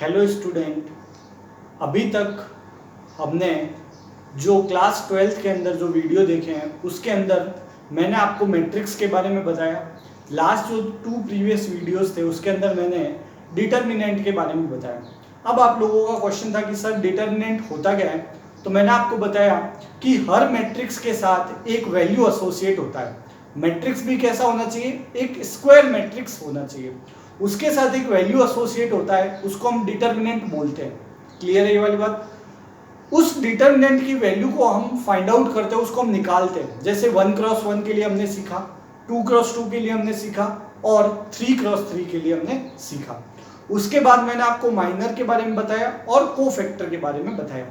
Hello student, अभी तक हमने जो क्लास 12th के अंदर जो वीडियो देखे हैं उसके अंदर मैंने आपको मैट्रिक्स के बारे में बताया। लास्ट जो 2 प्रीवियस वीडियोस थे उसके अंदर मैंने डिटर्मिनेंट के बारे में बताया। अब आप लोगों का क्वेश्चन था कि सर डिटर्मिनेंट होता क्या है, तो मैंने आपको बताया कि हर मैट्रिक्स के साथ एक वैल्यू एसोसिएट होता है। मैट्रिक्स भी कैसा होना चाहिए, एक स्क्वायर मैट्रिक्स होना चाहिए, उसके साथ एक वैल्यू एसोसिएट होता है, उसको हम डिटर्मिनेंट बोलते हैं। क्लियर है ये वाली बात? उस डिटर्मिनेंट की वैल्यू को हम फाइंड आउट करते हैं, उसको हम निकालते हैं। जैसे 1x1 के लिए हमने सीखा, 2x2 के लिए हमने सीखा और 3x3 के लिए हमने सीखा। उसके बाद मैंने आपको माइनर के बारे में बताया और कोफैक्टर के बारे में बताया।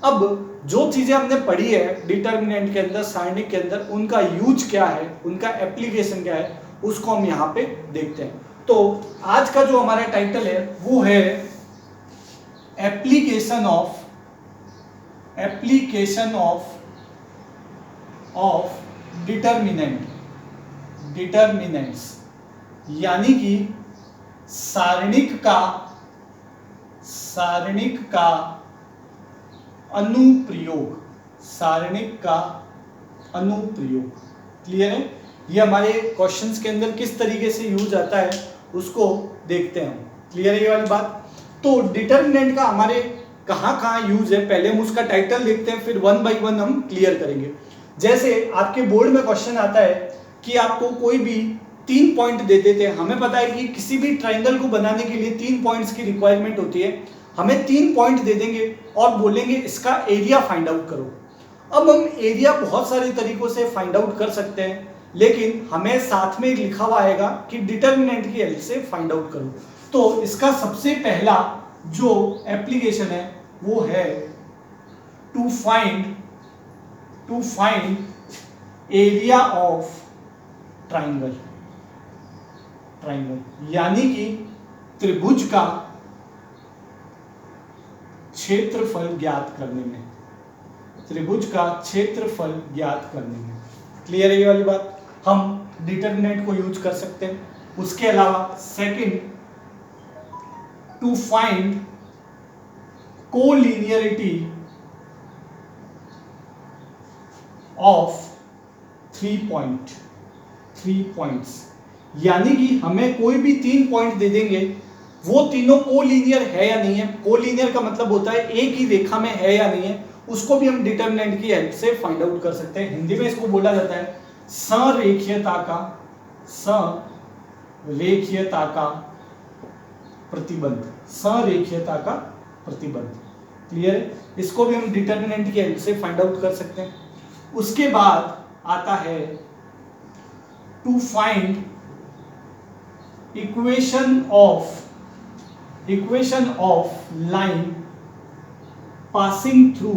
अब जो चीजें हमने पढ़ी है डिटर्मिनेंट के अंदर, सारणिक के अंदर, उनका यूज क्या है, उनका एप्लीकेशन क्या है, उसको हम यहाँ पे देखते हैं। तो आज का जो हमारा टाइटल है वो है एप्लीकेशन ऑफ डिटर्मिनेंट्स, यानी कि सारणिक का अनुप्रयोग। क्लियर है? ये हमारे क्वेश्चंस के अंदर किस तरीके से यूज आता है उसको देखते हैं हम। क्लियर है ये वाली बात? तो डिटर्मिनेंट का हमारे कहाँ यूज है, पहले हम उसका टाइटल देखते हैं, फिर 1 बाय 1 हम क्लियर करेंगे। जैसे आपके बोर्ड में क्वेश्चन आता है कि आपको कोई भी 3 पॉइंट दे देते हैं। हमें पता है कि किसी भी ट्राइंगल को बनाने के लिए 3 पॉइंट्स की रिक्वायरमेंट होती है। हमें 3 पॉइंट दे देंगे और बोलेंगे इसका एरिया फाइंड आउट करो। अब हम एरिया बहुत सारे तरीकों से फाइंड आउट कर सकते हैं, लेकिन हमें साथ में लिखा हुआ आएगा कि डिटर्मिनेंट की हेल्प से फाइंड आउट करो। तो इसका सबसे पहला जो एप्लीकेशन है वो है to find area of triangle, यानी कि त्रिभुज का क्षेत्रफल ज्ञात करने में, क्लियर है ये वाली बात? हम डिटर्मिनेंट को यूज कर सकते हैं। उसके अलावा second, to find collinearity of 3 points, यानी कि हमें कोई भी 3 पॉइंट दे देंगे, वो तीनों कोलिनियर है या नहीं है। कोलिनियर का मतलब होता है एक ही रेखा में है या नहीं है, उसको भी हम डिटर्मिनेंट की हेल्प से फाइंड आउट कर सकते हैं। हिंदी में इसको बोला जाता है सरेखीयता का प्रतिबंध। क्लियर है? इसको भी हम डिटर्मिनेंट की हेल्प से फाइंड आउट कर सकते हैं। उसके बाद आता है to find equation of line passing through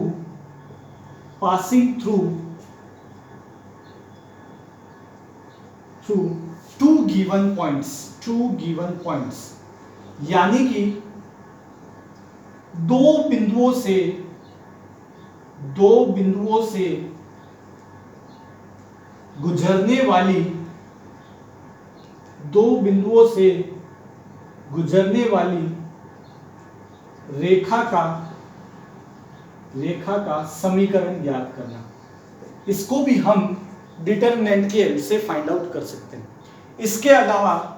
two given points, यानी कि दो बिंदुओं से गुजरने वाली रेखा का समीकरण ज्ञात करना। इसको भी हम डिटर्मिनेंट की हेल्प से फाइंड आउट कर सकते हैं। इसके अलावा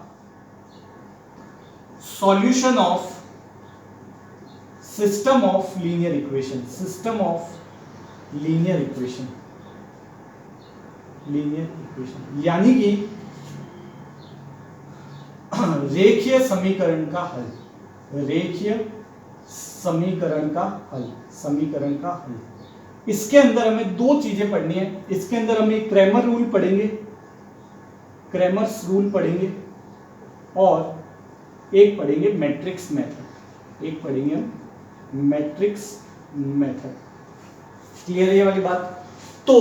solution of system of linear equation, यानी कि रेखीय समीकरण का हल। इसके अंदर हमें 2 चीजें पढ़नी है। इसके अंदर हम एक क्रैमर्स रूल पढ़ेंगे और एक पढ़ेंगे मैट्रिक्स मेथड। क्लियर है ये वाली बात? तो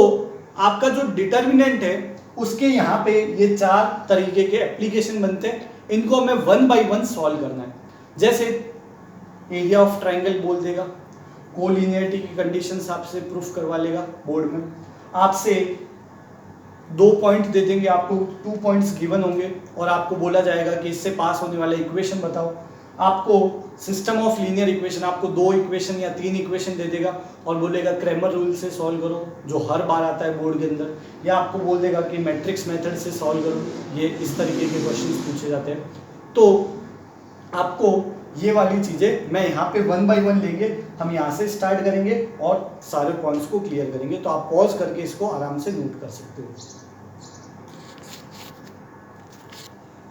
आपका जो डिटर्मिनेंट है उसके यहाँ पे ये 4 तरीके के एप्लीकेशन बनते हैं। इनको हमें 1 बाय 1 सॉल्व करना है। जैसे एरिया ऑफ ट्राइंगल बोल देगा, कोलिनियरिटी की कंडीशंस आपसे प्रूफ करवा लेगा बोर्ड में, आपसे 2 पॉइंट दे देंगे, आपको 2 पॉइंट्स गिवन होंगे और आपको बोला जाएगा कि इससे पास होने वाला इक्वेशन बताओ। आपको सिस्टम ऑफ लीनियर इक्वेशन, आपको 2 इक्वेशन या 3 इक्वेशन दे देगा और बोलेगा क्रैमर रूल से सॉल्व करो, जो हर बार आता है बोर्ड के अंदर, या आपको बोल देगा कि मैट्रिक्स मेथड से सॉल्व करो, ये इस तरीके के क्वेश्चंस पूछे जाते हैं। तो आपको ये वाली चीज़ें मैं यहाँ पे 1 बाय 1 लेंगे, हम यहाँ से स्टार्ट करेंगे और सारे पॉइंट्स को क्लियर करेंगे। तो आप पॉज करके इसको आराम से नोट कर सकते हो।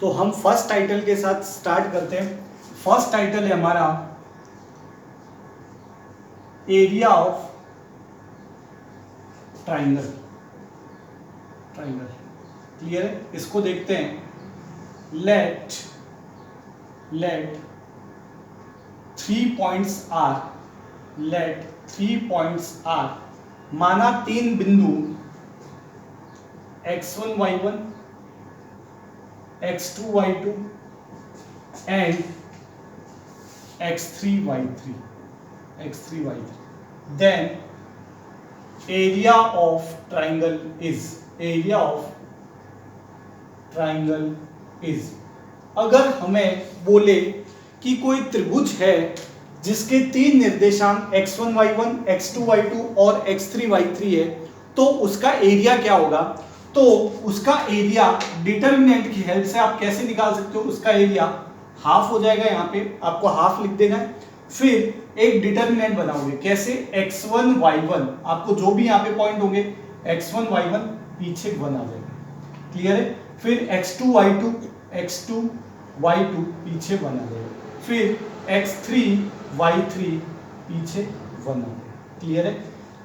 तो हम फर्स्ट टाइटल के साथ स्टार्ट करते हैं। फर्स्ट टाइटल है हमारा area of triangle. Triangle clear है? इसको देखते हैं। Let 3 points are, let 3 points are, माना 3 बिंदु x1 y1 x2 y2 and x3 y3, then area of triangle is, अगर हमें बोले कि कोई त्रिभुज है जिसके 3 निर्देशांक x1 y1 x2 y2 और x3 y3 है, तो उसका एरिया क्या होगा? तो उसका एरिया डिटरमिनेंट की हेल्प से आप कैसे निकाल सकते हो? उसका एरिया हाफ हो जाएगा, यहाँ पे आपको हाफ लिख देना है, फिर एक डिटरमिनेंट बनाओगे। कैसे? x1 y1, आपको जो भी यहाँ पे पॉइंट होंगे x1 y1 पीछे 1 आ जाएगा, क्लियर है? फिर x2 y2 पीछे 1 आ जाएगा, फिर x3 y3 पीछे 1 आ जाएगा, क्लियर है?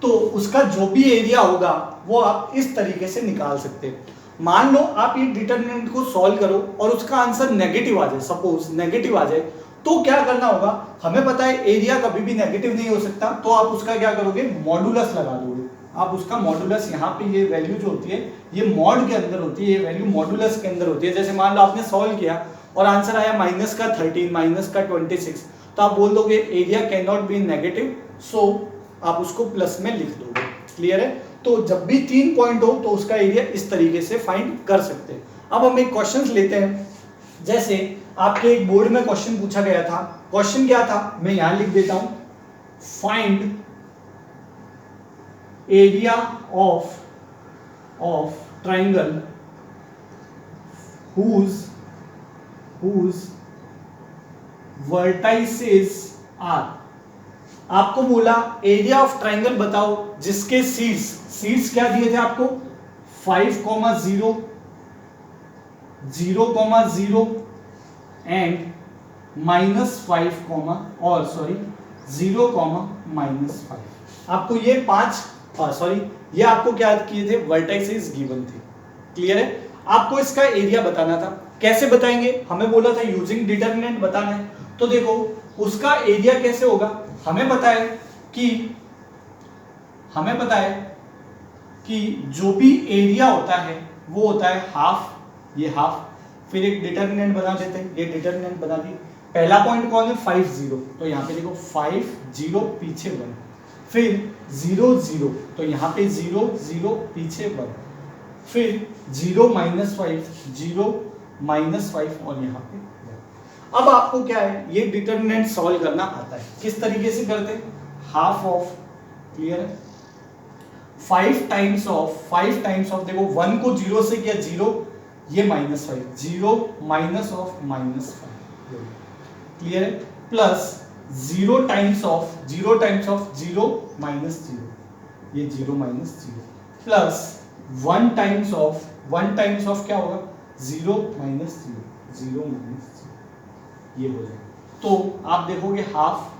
तो उसका जो भी एरिया होगा वो आप इस तरीके से निकाल सकते हैं। मान लो आप ये डिटरमिनेंट को सॉल्व करो और उसका आंसर नेगेटिव आ जाए, सपोज नेगेटिव आ जाए, तो क्या करना होगा? हमें पता है एरिया कभी भी नेगेटिव नहीं हो सकता, तो आप उसका क्या करोगे? मॉडुलस लगा दोगे। आप उसका मॉडुलस, यहाँ पे ये वैल्यू जो होती है ये मॉड के अंदर होती है, ये वैल्यू मॉडुलस के अंदर होती है। जैसे मान लो आपने सॉल्व किया और आंसर आया -13 -26, तो आप बोल दोगे area can not be negative, so आप उसको प्लस में लिख दोगे, क्लियर है? तो जब भी 3 पॉइंट हो तो उसका एरिया इस तरीके से फाइंड कर सकते हैं। अब हम एक क्वेश्चन लेते हैं। जैसे आपके एक बोर्ड में क्वेश्चन पूछा गया था, क्वेश्चन क्या था मैं यहां लिख देता हूं, find area of triangle whose vertices are, आपको बोला एरिया ऑफ ट्राइंगल बताओ जिसके शीर्ष क्या दिए थे आपको? 5, 0, 0, 0 एंड -5, और सॉरी 0, -5। आपको ये 5 ये आपको क्या किए थे? वर्टाइसेस गिवन थे, क्लियर है? आपको इसका एरिया बताना था। कैसे बताएंगे? हमें बोला था यूजिंग डिटरमिनेंट बताना है। तो देखो उसका एरिया कैसे होगा? हमें पता है कि जो भी एरिया होता है वो होता है हाफ, ये हाफ, फिर एक डिटरमिनेंट बना देते हैं, ये डिटरमिनेंट बना दी। पहला पॉइंट कौन है? 5, 0, तो यहाँ पे देखो 5, 0 पीछे 1, फिर 0, 0, तो यहाँ पे 0, 0 पीछे 1, फिर 0, -5, 0, -5 और यहाँ पे 1। अब आपको क्या है? ये डिटरमिनेंट सॉल्व करना आता है। किस तरीके से करते हैं? हाफ ऑफ, क्लियर है? 5 टाइम्स ऑफ, देखो 1 को 0 से किया 0, ये -5, 0 माइनस ऑफ -5, क्लियर है? प्लस 0 टाइम्स ऑफ 0 माइनस 0, ये 0 माइनस 0, प्लस 1 टाइम्स ऑफ क्या होगा? 0 माइनस 0, 0 माइनस 0, ये हो जाएगा। तो आप देखोगे हाफ,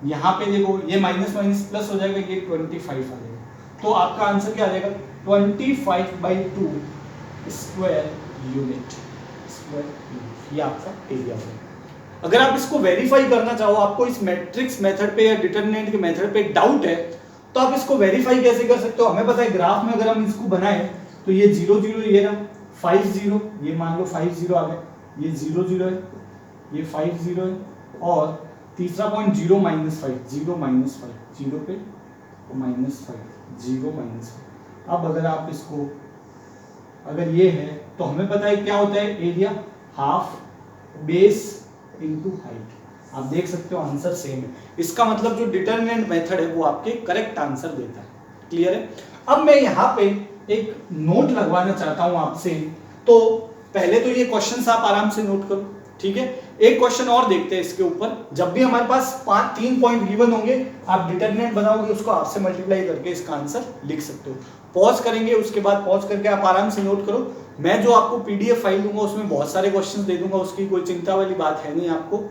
यहाँ पे देखो ये माइनस प्लस हो जाएगा, ये 25 आ जाएगा। तो आपका आंसर क्या आ जाएगा? 25/2 स्क्वायर यूनिट, ये आपका एरिया है। अगर आप इसको वेरीफाई करना चाहो, आपको इस मैट्रिक्स मेथड पे या डिटरमिनेंट के मेथड पे डाउट है, तो आप इसको वेरीफाई कैसे कर सकते हो? हमें पता है ग्राफ में अगर हम इसको बनाएं तो ये 0, 0 ये रहा, 5, 0, ये मान लो 5, 0 आ गए, ये 0, 0 है, ये 5, 0 है, और तीसरा पॉइंट 0, -5, 0, -5, 0 पे -5, 0, -5। अब अगर आप इसको, अगर ये है तो हमें पता है क्या होता है area? Half base into height. आप देख सकते हो आंसर सेम है। इसका मतलब जो डिटरमिनेंट मेथड है वो आपके करेक्ट आंसर देता है। क्लियर है? अब मैं यहाँ पे एक नोट लगवाना चाहता हूँ आपसे, तो पहले तो ये क्वेश्चंस आप आराम से नोट करो, ठीक है। एक क्वेश्चन और देखते हैं इसके ऊपर। जब भी हमारे पास 3 पॉइंट गिवन होंगे, आप डिटरमिनेंट बनाओगे, उसको आपसे मल्टीप्लाई करके इसका आंसर लिख सकते हो। पॉज करेंगे, उसके बाद पॉज करके आप आराम से नोट करो। मैं जो आपको पीडीएफ फाइल दूंगा उसमें बहुत सारे क्वेश्चंस दे दूंगा, उसकी कोई चिंता वाली बात है नहीं आपको।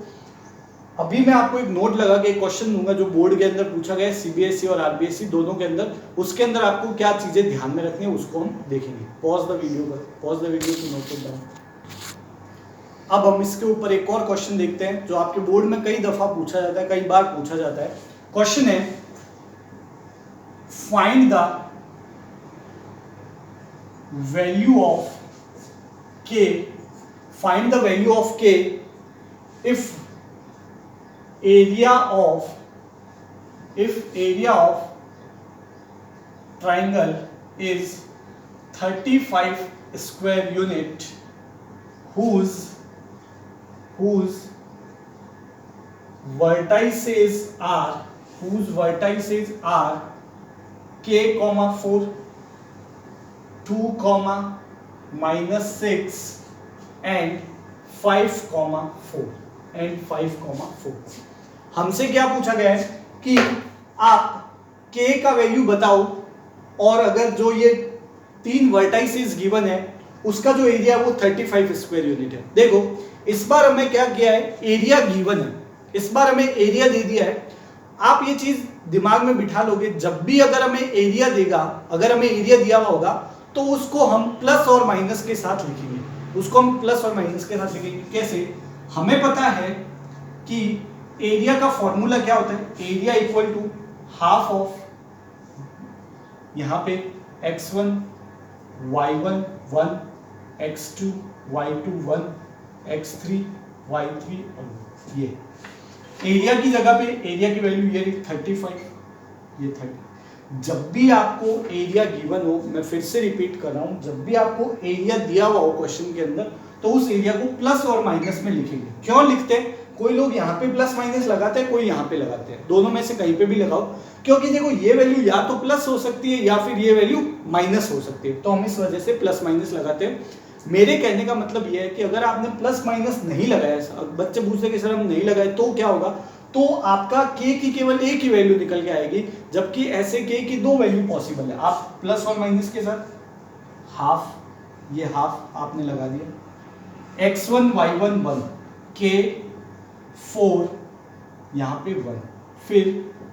अभी मैं आपको एक नोट लगा के एक क्वेश्चन दूंगा जो बोर्ड के अंदर पूछा गया है, सीबीएसई और आरबीएसई दोनों के अंदर। उसके अंदर आपको क्या चीजें ध्यान में रखनी है उसको हम देखेंगे। पॉज द वीडियो करो, pause the video to note it down. अब हम इसके ऊपर एक और क्वेश्चन देखते हैं जो आपके बोर्ड में कई दफा पूछा जाता है, कई बार पूछा जाता है। क्वेश्चन है, फाइंड द वैल्यू ऑफ के, फाइंड द वैल्यू ऑफ के if area of triangle is 35 square unit whose vertices are k, 4, 2, -6 and 5, 4। हमसे क्या पूछा गया है कि आप k का वैल्यू बताओ, और अगर जो ये 3 वर्टाइसेस गिवन है उसका जो एरिया है वो 35 स्क्वायर यूनिट है। देखो इस बार हमें क्या किया है, एरिया गिवन है, इस बार हमें एरिया दे दिया है। आप ये चीज दिमाग में बिठा लोगे, जब भी अगर हमें एरिया देगा, अगर हमें एरिया दिया हुआ होगा तो उसको हम प्लस और माइनस के साथ लिखेंगे, उसको हम प्लस और माइनस के साथ लिखेंगे। कैसे? हमें पता है कि एरिया का फॉर्मूला क्या होता है, area equal to half of, यहां पे x1 y1 1, x2 y2 1, x3 y3 और ये एरिया की जगह पे एरिया की वैल्यू ये 35, ये 30। जब भी आपको एरिया गिवन हो, मैं फिर से रिपीट कर रहा हूं, जब भी आपको एरिया दिया हुआ हो क्वेश्चन के अंदर, तो उस एरिया को प्लस और माइनस में लिखेंगे। क्यों लिखते हैं? कोई लोग यहाँ पे प्लस माइनस लगाते हैं, कोई यहाँ पे लगाते हैं, दोनों में से कहीं पे भी लगाओ, क्योंकि देखो ये वैल्यू या तो प्लस हो सकती है या फिर ये वैल्यू माइनस हो सकती है, तो हम इस वजह से प्लस माइनस लगाते हैं। मेरे कहने का मतलब ये है कि अगर आपने प्लस माइनस नहीं लगाया, बच्चे पूछते कि सर हम नहीं लगाए तो क्या होगा, तो आपका k की केवल एक ही वैल्यू निकल के आएगी, जबकि ऐसे k की 2 वैल्यू पॉसिबल है। आप प्लस और माइनस के साथ हाफ, ये हाफ आपने लगा दिया, x1 y1 1, k 4 यहाँ पे 1, फिर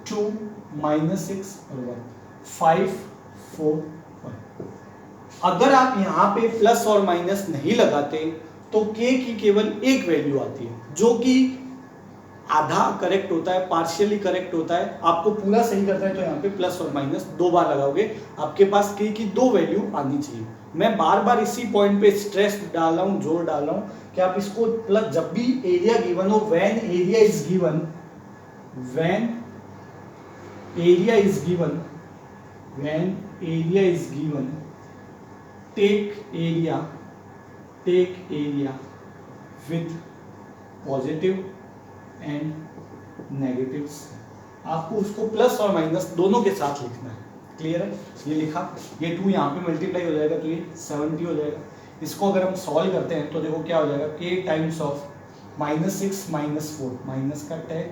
2 -6 और 1, 5 4 1। अगर आप यहाँ पे प्लस और माइनस नहीं लगाते तो k की केवल एक वैल्यू आती है, जो कि आधा करेक्ट होता है, पार्शियली करेक्ट होता है। आपको पूरा सही करना है तो यहाँ पे प्लस और माइनस 2 बार लगाओगे, आपके पास k की 2 वैल्यू आनी चाहिए। मैं बार बार इसी पॉइंट पे स्ट्रेस डाल रहा हूँ, जोर डाल रहा हूँ कि आप इसको प्लस, जब भी एरिया गिवन हो, when area is given, when area is given, when area is given, take area with positive and negatives. आपको उसको प्लस और माइनस दोनों के साथ लिखना है। क्लियर है? ये लिखा, ये 2 यहाँ पे मल्टीप्लाई हो जाएगा तो ये 70 हो जाएगा। इसको अगर हम सॉल्व करते हैं तो देखो क्या हो जाएगा, k टाइम्स ऑफ -6 -4 माइनस का 10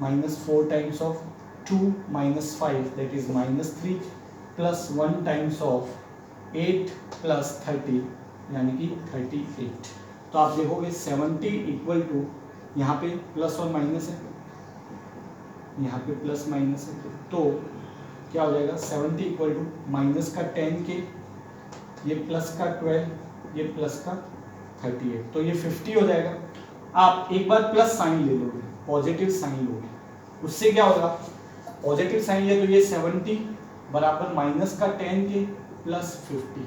-4 times of 2 -5 that is -3 plus 1 times of 8 plus 30 यानी कि 38। तो आप देखोगे 70 इक्वल टू, यहाँ पे प्लस और माइनस है, यहाँ पे प्लस माइनस है, तो क्या हो जाएगा 70 इक्वल टू माइनस का 10k, ये प्लस का 12, ये प्लस का 38, तो ये 50 हो जाएगा। आप एक बार प्लस साइन ले लोगे, पॉजिटिव साइन लोगे, उससे क्या होगा, पॉजिटिव साइन लिया तो ये 70 बराबर माइनस का 10k प्लस 50,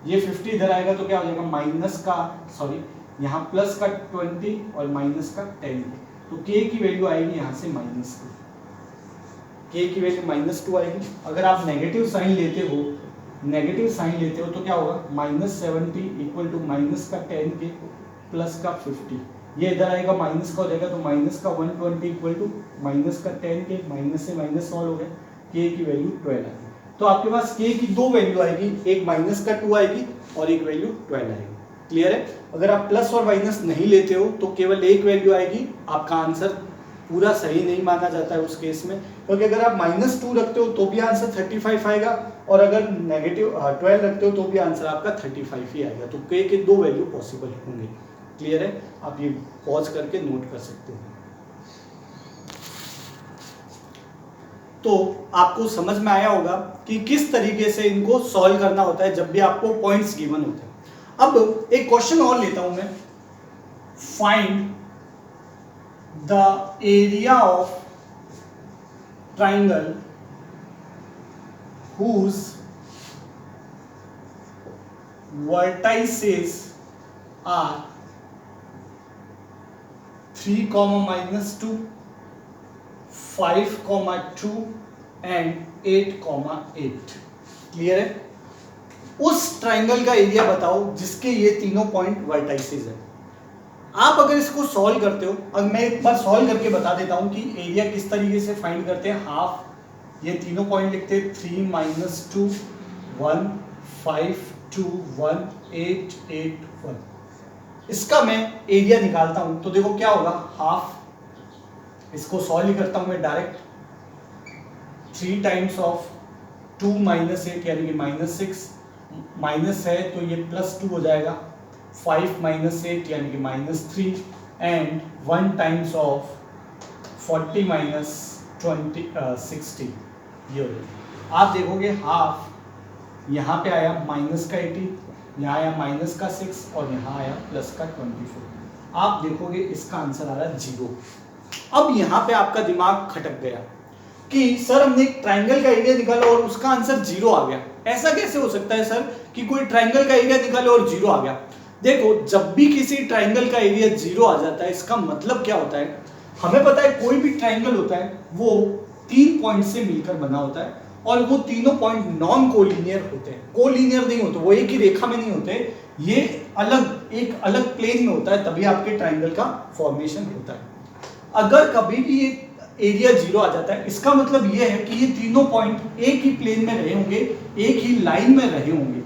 ये 50 इधर आएगा तो क्या हो जाएगा माइनस का, सॉरी यहाँ प्लस का 20 और माइनस का 10, तो k की वैल्यू आएगी यहाँ से -2, k की वैल्यू -2 आएगी। अगर आप नेगेटिव साइन लेते हो, नेगेटिव साइन लेते हो तो क्या होगा -70 इक्वल टू माइनस का 10k प्लस का 50, ये इधर आएगा माइनस का हो जाएगा, तो माइनस का 120 इक्वल टू माइनस का 10k, माइनस से माइनस सॉल्व हो गया, k की वैल्यू 12 आएगी। तो आपके पास k की दो वैल्यू आएगी, एक माइनस का 2 आएगी और एक वैल्यू 12 आएगी। क्लियर है? अगर आप प्लस और माइनस नहीं लेते हो तो केवल एक वैल्यू आएगी, आपका आंसर पूरा सही नहीं माना जाता है उस केस में, क्योंकि अगर आप -2 रखते हो तो भी आंसर 35 आएगा और अगर नेगेटिव 12 रखते हो तो भी आंसर आपका 35 ही आएगा। तो k के दो वैल्यू पॉसिबल होंगे। क्लियर है? आप ये पॉज करके नोट कर सकते हो। तो आपको समझ में आया होगा कि किस तरीके से इनको सॉल्व करना होता है जब भी आपको पॉइंट्स गिवन होते हैं। अब एक क्वेश्चन और लेता हूं मैं, find the area of triangle whose vertices are 3, -2, 5, 2 and 8, 8। Clear है? उस ट्राइंगल का एरिया बताओ जिसके ये तीनों पॉइंट वर्टाइसेस है। आप अगर इसको सॉल्व करते हो, अब मैं एक बार सॉल्व करके बता देता हूं कि एरिया किस तरीके से फाइंड करते हैं। हाफ, ये तीनों पॉइंट लिखते हैं 3, -2, 1, 5, 2, 1, 8, 8, 1। इसका मैं एरिया निकालता हूं तो देखो क्या होगा, हाफ, इसको सॉल्व ही करता हूं मैं डायरेक्ट, 3 टाइम्स ऑफ 2 - 8 यानी कि -6, माइनस है तो ये +2 हो जाएगा, 5 - 8 यानी कि -3 एंड 1 टाइम्स ऑफ 40 - 20 60 ये हो जाएगा। आप देखोगे हाफ यहाँ पे आया माइनस का 80, यहाँ आया माइनस का 6 और यहाँ आया प्लस का 24। आप देखोगे इसका आंसर आ रहा है 0। अब यहाँ पे आपका दिमाग खटक गया कि सर हमने एक ट्राइंगल का एरिया निकाला और उसका आंसर 0 आ गया। ऐसा कैसे हो सकता है सर कि कोई ट्राइंगल का एरिया निकाले और 0 आ गया? देखो, जब भी किसी ट्राइंगल का एरिया 0 आ जाता है इसका मतलब क्या होता है, हमें पता है कोई भी ट्राइंगल होता है वो 3 पॉइंट से मिलकर बना होता है और वो तीनों पॉइंट नॉन कोलिनियर होते हैं। कोलिनियर नहीं होते, वो एक ही रेखा में नहीं होते, ये एक अलग प्लेन में होता है, तभी आपके ट्राइंगल का फॉर्मेशन होता है। अगर कभी भी एरिया 0 आ जाता है इसका मतलब ये है कि ये तीनों पॉइंट एक ही प्लेन में रहे होंगे, एक ही लाइन में रहे होंगे।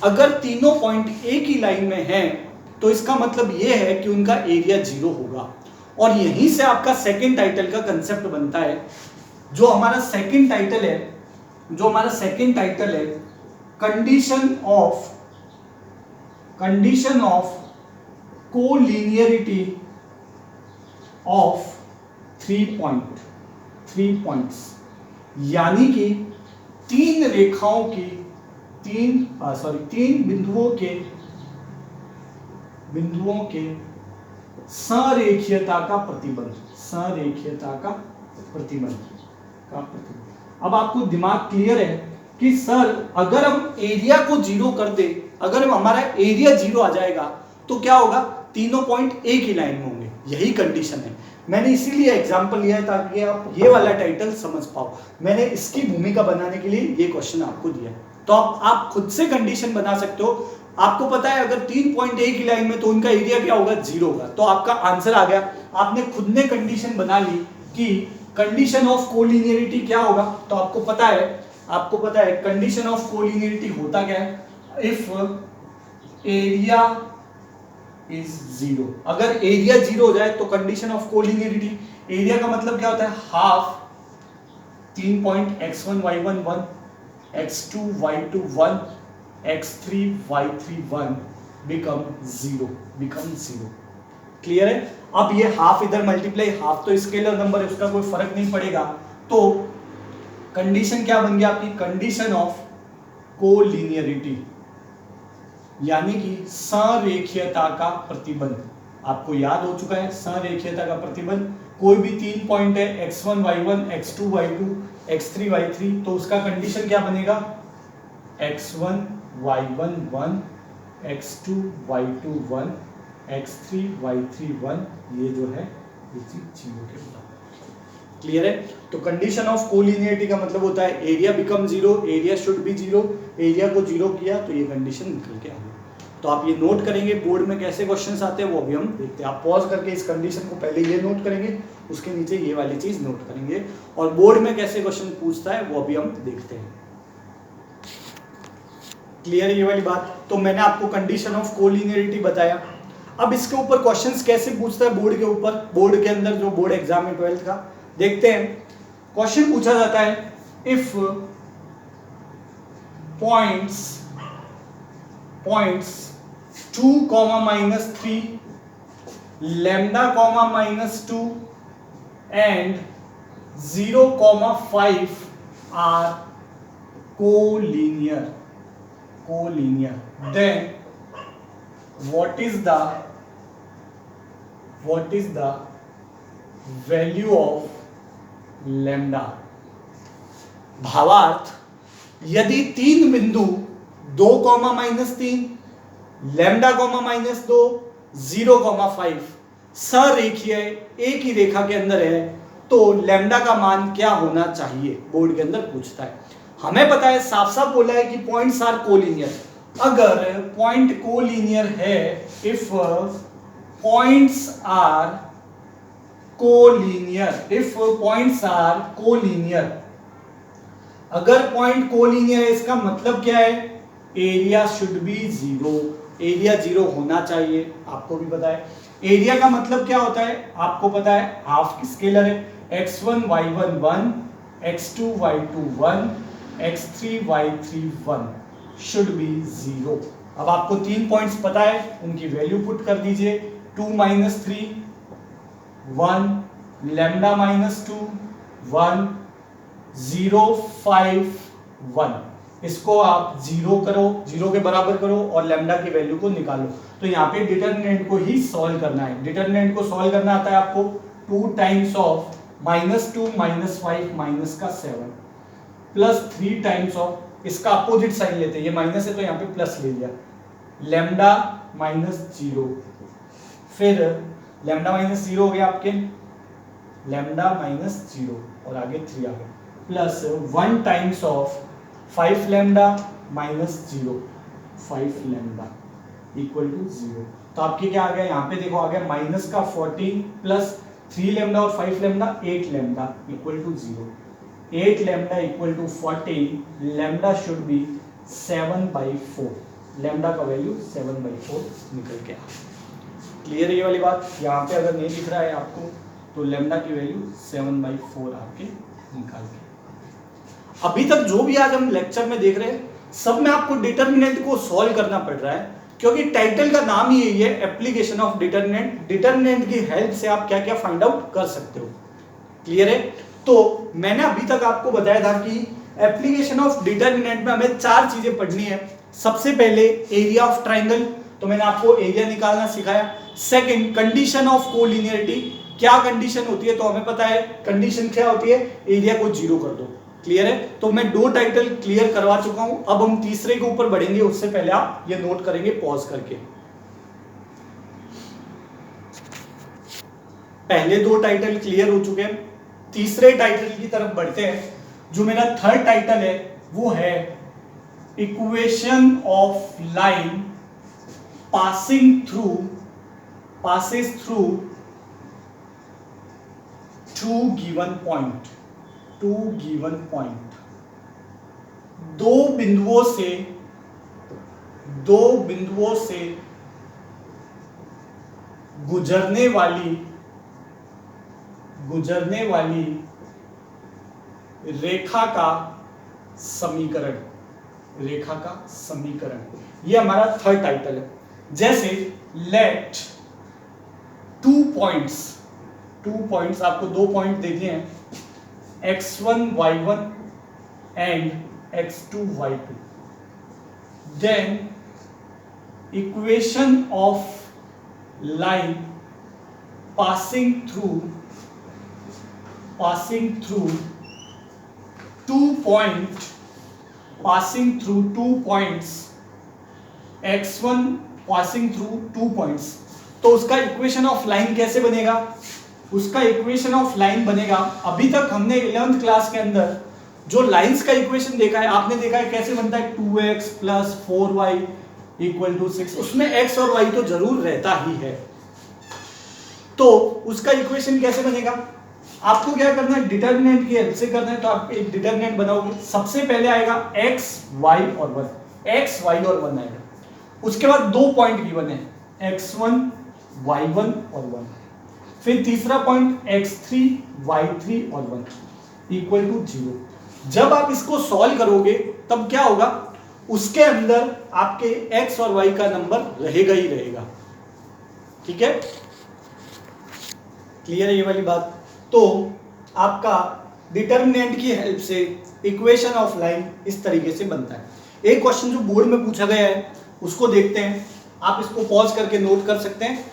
अगर तीनों पॉइंट एक ही लाइन में हैं तो इसका मतलब ये है कि उनका एरिया 0 होगा। और यहीं से आपका सेकंड टाइटल का कंसेप्ट बनता है। जो हमारा सेकंड टाइटल है condition of collinearity of 3 points, यानी कि तीन बिंदुओं के संरेखीयता का प्रतिबंध। अब आपको दिमाग क्लियर है कि सर अगर हम एरिया को 0 कर दे, अगर हमारा एरिया 0 आ जाएगा तो क्या होगा, तीनों पॉइंट एक ही लाइन में होंगे। यही कंडीशन है। मैंने इसीलिए एग्जांपल लिया है ताकि आप ये वाला टाइटल समझ पाओ। मैंने इसकी भूमिका बनाने के लिए ये क्वेश्चन आपको दिया है। तो आप खुद से कंडीशन बना सकते हो। आपको पता है अगर 3 पॉइंट एक ही लाइन में तो उनका एरिया क्या होगा, 0 होगा। तो आपका आंसर आ गया। आपने खुद ने कंडीशन बना ली कि कंडीशन ऑफ कोलिनियरिटी क्या होगा। तो आपको पता है कंडीशन ऑफ कोलिनियरिटी होता क्या है, इफ एरिया इज 0। अगर एरिया 0 हो जाए तो कंडीशन ऑफ कोलिनियरिटी, एरिया का मतलब क्या होता है, half 3 point x1 y1 1, x2 y2 1, x3 y3 1 become 0। Clear है? अब ये हाफ इधर मल्टीप्लाई, हाफ तो स्केलर नंबर है, उसका कोई फर्क नहीं पड़ेगा। तो कंडीशन क्या बन गया आपकी, कंडीशन ऑफ कोलिनियरिटी यानी कि संरेखीयता का प्रतिबंध। आपको याद हो चुका है संरेखीयता का प्रतिबंध। कोई भी 3 पॉइंट है x1 y1, x2 y2, x3 y3, तो उसका कंडीशन क्या बनेगा, x1 y1 1, x2 y2 1, x3 y3 1, ये जो है इसी 0 के बराबर। क्लियर है? तो कंडीशन ऑफ कोलिनियरिटी का मतलब होता है area become 0, area should be 0। Area को 0 किया तो ये कंडीशन निकल के आ गई। तो आप ये नोट करेंगे, बोर्ड में कैसे क्वेश्चंस आते हैं वो भी हम देखते हैं। आप पॉज करके इस कंडीशन को पहले ये नोट करेंगे, उसके नीचे ये वाली चीज नोट करेंगे, और बोर्ड में कैसे क्वेश्चन पूछता है वो भी हम देखते हैं। क्लियर है ये वाली बात? तो मैंने आपको कंडीशन ऑफ कोलिनियरिटी बताया। अब इसके ऊपर क्वेश्चंस कैसे पूछता है बोर्ड के ऊपर, बोर्ड के अंदर जो बोर्ड एग्जाम है 12th का, देखते हैं। क्वेश्चन पूछा जाता है if points 2, -3, lambda, -2 and 0, 5 are collinear, then what is the value of lambda? भावार्थ, यदि 3 बिंदु 2, -3, लैम्डा, -2, 0, 5 सरेखीय एक ही रेखा के अंदर है, तो लैम्डा का मान क्या होना चाहिए, बोर्ड के अंदर पूछता है। हमें पता है, साफ साफ बोला है कि पॉइंट्स आर कोलिनियर। अगर पॉइंट कोलिनियर है, इफ पॉइंट्स आर कोलिनियर, अगर पॉइंट कोलिनियर है इसका मतलब क्या है, एरिया शुड बी 0, एरिया 0 होना चाहिए। आपको भी पता है एरिया का मतलब क्या होता है, आपको पता है हाफ स्केलर है, x1 y1 1, x2 y2 1, x3 y3 1 should be 0। अब आपको 3 पॉइंट्स पता है, उनकी वैल्यू पुट कर दीजिए। 2 -3 1, लैम्डा -2 1, 0 5 1। इसको आप 0 करो, 0 के बराबर करो और लैम्डा की वैल्यू को निकालो। तो यहाँ पे डिटरमिनेंट को ही सॉल्व करना है। डिटरमिनेंट को सॉल्व करना आता है आपको 2 times of -2 -5 -7 plus 3 times of, इसका अपोजिट साइन लेते हैं, ये माइनस है तो यहाँ पे प्लस ले लिया, लैम्डा -0, फिर लैम्डा -0 हो गया आपके, लैम्डा -0 और आगे 3 आ गया, plus 1 times of 5 lambda -0, 5 lambda equal to 0। तो आपके क्या आ गया, यहाँ पे देखो आ गया माइनस का 14 प्लस 3 लैम्डा और 5 lambda 8 lambda equal to 0। 8 lambda equal to 14, lambda should be 7/4, lambda का वैल्यू 7/4 निकल गया। क्लियर है ये वाली बात? यहाँ पे अगर नहीं दिख रहा है आपको तो लैम्डा की वैल्यू 7/4 आपके निकाल के। अभी तक जो भी आज हम लेक्चर में देख रहे हैं सब में आपको डिटरमिनेंट को सॉल्व करना पड़ रहा है, क्योंकि टाइटल का नाम ही यही है, एप्लीकेशन ऑफ डिटरमिनेंट। डिटरमिनेंट की हेल्प से आप क्या क्या फाइंड आउट कर सकते हो। क्लियर है? तो मैंने अभी तक आपको बताया था कि एप्लीकेशन ऑफ डिटरमिनेंट में हमें 4 चीजें पढ़नी है। सबसे पहले एरिया ऑफ ट्राइंगल, तो मैंने आपको एरिया निकालना सिखाया। सेकंड, कंडीशन ऑफ कोलिनियरिटी, क्या कंडीशन होती है, तो हमें पता है कंडीशन क्या होती है, एरिया को 0 कर दो। क्लियर है? तो मैं 2 टाइटल क्लियर करवा चुका हूं, अब हम तीसरे के ऊपर बढ़ेंगे, उससे पहले आप ये नोट करेंगे पॉज करके। पहले 2 टाइटल क्लियर हो चुके हैं, तीसरे टाइटल की तरफ बढ़ते हैं। जो मेरा थर्ड टाइटल है वो है equation of line passes through 2 given point। 2 given point, 2 बिंदुओं से गुजरने वाली रेखा का समीकरण, ये हमारा थर्ड टाइटल है। जैसे लेट 2 पॉइंट्स, आपको 2 पॉइंट दे दिए हैं, x1 y1 and x2 y2, then equation of line passing through 2 points, x1 passing through 2 points, तो उसका इक्वेशन ऑफ लाइन कैसे बनेगा? उसका इक्वेशन ऑफ लाइन बनेगा, अभी तक हमने 11th क्लास के अंदर जो लाइंस का इक्वेशन देखा है, आपने देखा है कैसे बनता है, 2x + 4y इक्वल टू 6, उसमें x और y तो जरूर रहता ही है। तो उसका इक्वेशन कैसे बनेगा, आपको क्या करना है, डिटर्मिनेंट की हेल्प से करना है। तो आप एक डिटर्मिनेंट बनाओगे, सबसे पहले आएगा x y और 1, x y और 1 आएगा। उसके बाद 2 पॉइंट गिवन है, x1 y1 और 1। फिर तीसरा पॉइंट x3 y3 और 1 इक्वल टू 0। जब आप इसको सॉल्व करोगे तब क्या होगा, उसके अंदर आपके x और y का नंबर रहेगा ही रहेगा। ठीक है, क्लियर है ये वाली बात। तो आपका डिटर्मिनेंट की हेल्प से इक्वेशन ऑफ लाइन इस तरीके से बनता है। एक क्वेश्चन जो बोर्ड में पूछा गया है उसको देखते हैं। आप इसको पॉज करके नोट कर सकते हैं,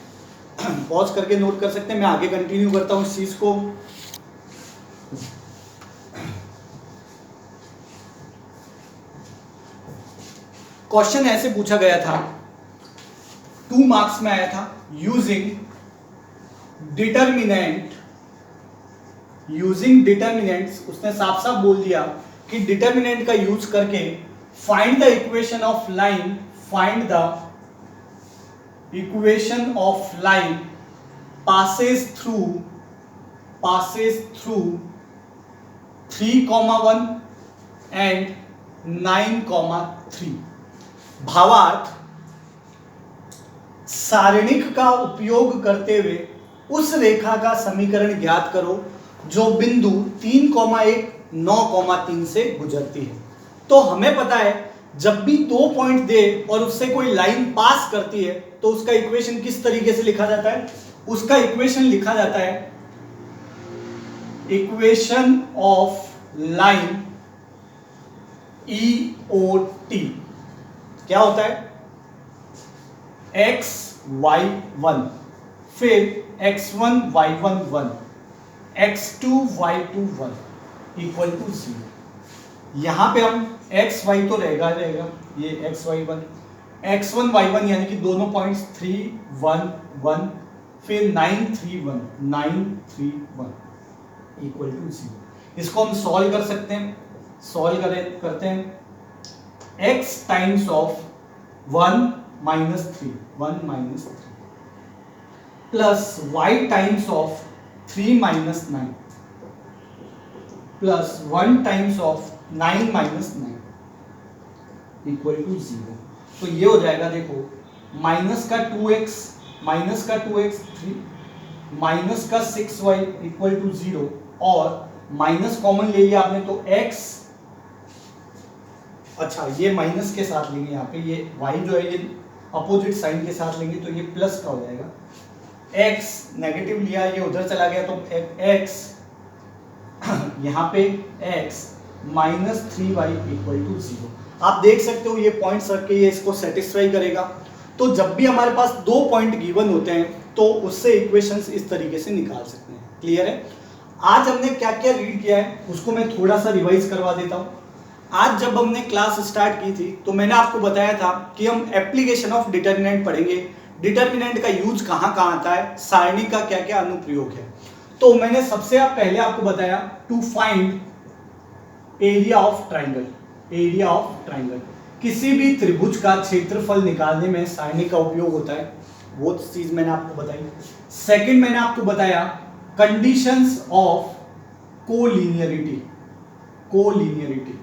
पॉज करके नोट कर सकते हैं। मैं आगे कंटिन्यू करता हूं इस चीज को। क्वेश्चन ऐसे पूछा गया था, 2 मार्क्स में आया था, यूजिंग डिटर्मिनेंट्स। उसने साफ साफ बोल दिया कि डिटर्मिनेंट का यूज करके find the equation of line, find the equation of line passes through 3,1 and 9,3। भावार्थ, सारणिक का उपयोग करते हुए उस रेखा का समीकरण ज्ञात करो जो बिंदु 3,1 9,3 से गुजरती है। तो हमें पता है जब भी 2 पॉइंट दे और उससे कोई लाइन पास करती है तो उसका इक्वेशन किस तरीके से लिखा जाता है, उसका इक्वेशन लिखा जाता है इक्वेशन ऑफ लाइन EOT। क्या होता है, x y 1, फिर x1 y1 1, x2 y2 1 equal to 0। यहां पे हम x y तो रहेगा, ये x y 1, x1 y1 यानी कि दोनों पॉइंट्स 3 1 1, फिर 9 3 1 9 3 1 इक्वल टू 0। इसको हम सॉल्व कर सकते हैं, सॉल्व करते हैं। x टाइम्स ऑफ 1 माइनस 3 प्लस y times of 3 minus 9 plus 1 times of 9 minus 9 equal to 0। तो ये हो जाएगा, देखो माइनस का 2x, माइनस का 2x 3, माइनस का 6y इक्वल टू 0, और माइनस कॉमन ले लिया आपने तो x, अच्छा ये माइनस के साथ लेंगे, यहाँ पे ये y जो है ये अपोजिट साइन के साथ लेंगे तो ये प्लस का हो जाएगा। x नेगेटिव लिया, ये उधर चला गया तो x यहाँ पे x minus 3y equal to 0। आप देख सकते हो ये पॉइंट्स रख के ये इसको सेटिस्फाई करेगा। तो जब भी हमारे पास 2 पॉइंट गिवन होते हैं तो उससे इक्वेशंस इस तरीके से निकाल सकते हैं। क्लियर है। आज हमने क्या क्या रीड किया है उसको मैं थोड़ा सा रिवाइज करवा देता हूँ। आज जब हमने क्लास स्टार्ट की थी तो मैंने आपको बताया था कि हम एप्लीकेशन ऑफ डिटर्मिनेंट पढ़ेंगे, डिटर्मिनेंट का यूज कहाँ कहाँ आता है, सारणी का क्या क्या अनुप्रयोग है। तो मैंने सबसे पहले आपको बताया to find area of triangle, area of triangle, किसी भी त्रिभुज का क्षेत्रफल निकालने में सारणी का उपयोग होता है, वो चीज मैंने आपको बताई। सेकंड मैंने आपको बताया कंडीशंस ऑफ कोलिनियरिटी, कोलिनियरिटी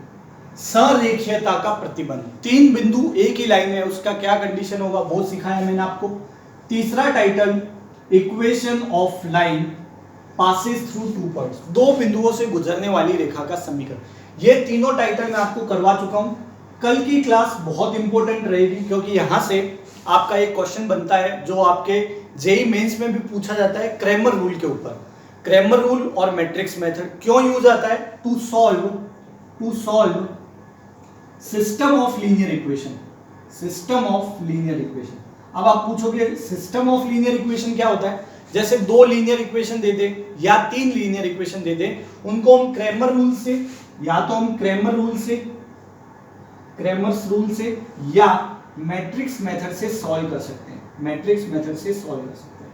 सरेखीयता का प्रतिबंध। 3 बिंदु एक ही लाइन है उसका क्या कंडीशन होगा वो सिखाया मैंने आपको। तीसरा title equation of line passes through 2 points, 2 बिंदुओं से गुजरने वाली रेखा का समीकरण। ये तीनों टाइटल मैं आपको करवा चुका हूं। कल की क्लास बहुत इंपॉर्टेंट रहेगी क्योंकि यहां से आपका एक क्वेश्चन बनता है जो आपके जेईई मेंस में भी पूछा जाता है क्रैमर रूल के ऊपर। क्रैमर रूल और मैट्रिक्स मेथड क्यों यूज आता है, to solve system of linear equation, system of linear equation. अब आप पूछोगे सिस्टम ऑफ लीनियर इक्वेशन क्या होता है, जैसे 2 लीनियर इक्वेशन दे दे या 3 लीनियर इक्वेशन दे दे, उनको हम क्रैमर रूल से, या तो हम क्रैमर रूल से, क्रैमर्स रूल से या मैट्रिक्स मेथड से सॉल्व कर सकते हैं, मैट्रिक्स मेथड से सॉल्व कर सकते हैं।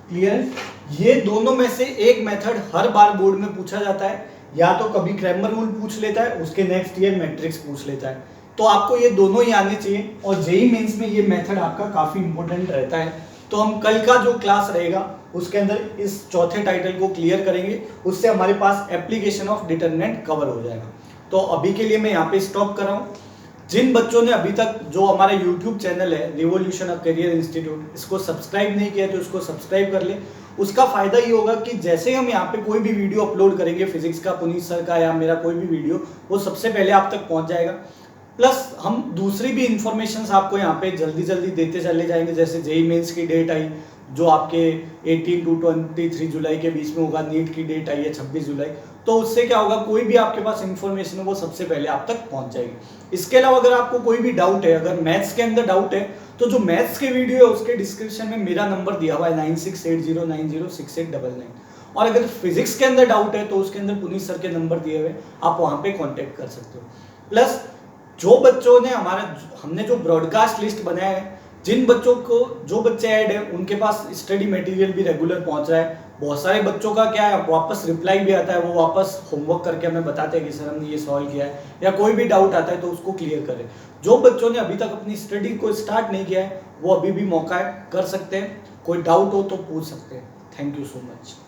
क्लियर। ये दोनों में से एक मेथड हर बार बोर्ड में पूछा जाता है, या तो कभी क्रैमर रूल पूछ लेता है उसके नेक्स्ट ईयर मैट्रिक्स पूछ लेता है। तो आपको ये दोनों ही आने चाहिए और जेईई मेंस में ये मेथड आपका काफ़ी इंपॉर्टेंट रहता है। तो हम कल का जो क्लास रहेगा उसके अंदर इस चौथे टाइटल को क्लियर करेंगे, उससे हमारे पास एप्लीकेशन ऑफ डिटरमिनेंट कवर हो जाएगा। तो अभी के लिए मैं यहाँ पे स्टॉप कर रहा हूँ। जिन बच्चों ने अभी तक जो हमारा यूट्यूब चैनल है रिवॉल्यूशन ऑफ करियर इंस्टीट्यूट, इसको सब्सक्राइब नहीं किया तो इसको सब्सक्राइब कर ले। उसका फायदा ये होगा कि जैसे ही हम यहाँ पे कोई भी वीडियो अपलोड करेंगे, फिजिक्स का, पुनीत सर का या मेरा कोई भी वीडियो, वो सबसे पहले आप तक पहुँच जाएगा। प्लस हम दूसरी भी इंफॉर्मेशन आपको यहाँ पे जल्दी जल्दी देते चले जाएंगे। जैसे जेईई मेंस की डेट आई जो आपके 18 टू 23 जुलाई के बीच में होगा, नीट की डेट आई है 26 जुलाई, तो उससे क्या होगा, कोई भी आपके पास इंफॉर्मेशन है वो सबसे पहले आप तक पहुंच जाएगी। इसके अलावा अगर आपको कोई भी डाउट है, अगर मैथ्स के अंदर डाउट है, तो जो मैथ्स के वीडियो है उसके डिस्क्रिप्शन में मेरा नंबर दिया हुआ है 9680906899। और अगर फिजिक्स के अंदर डाउट है तो उसके अंदर पुनीत सर के नंबर दिए हुए, आप वहाँ पे कॉन्टेक्ट कर सकते हो। प्लस जो बच्चों ने हमने जो ब्रॉडकास्ट लिस्ट बनाया है, जिन बच्चों को, जो बच्चे ऐड है उनके पास स्टडी मटेरियल भी रेगुलर पहुंच रहा है। बहुत सारे बच्चों का क्या है, वापस रिप्लाई भी आता है, वो वापस होमवर्क करके हमें बताते हैं कि सर हमने ये सॉल्व किया है, या कोई भी डाउट आता है तो उसको क्लियर करें। जो बच्चों ने अभी तक अपनी स्टडी को स्टार्ट नहीं किया है वो अभी भी मौका है, कर सकते हैं। कोई डाउट हो तो पूछ सकते हैं। Thank you so much.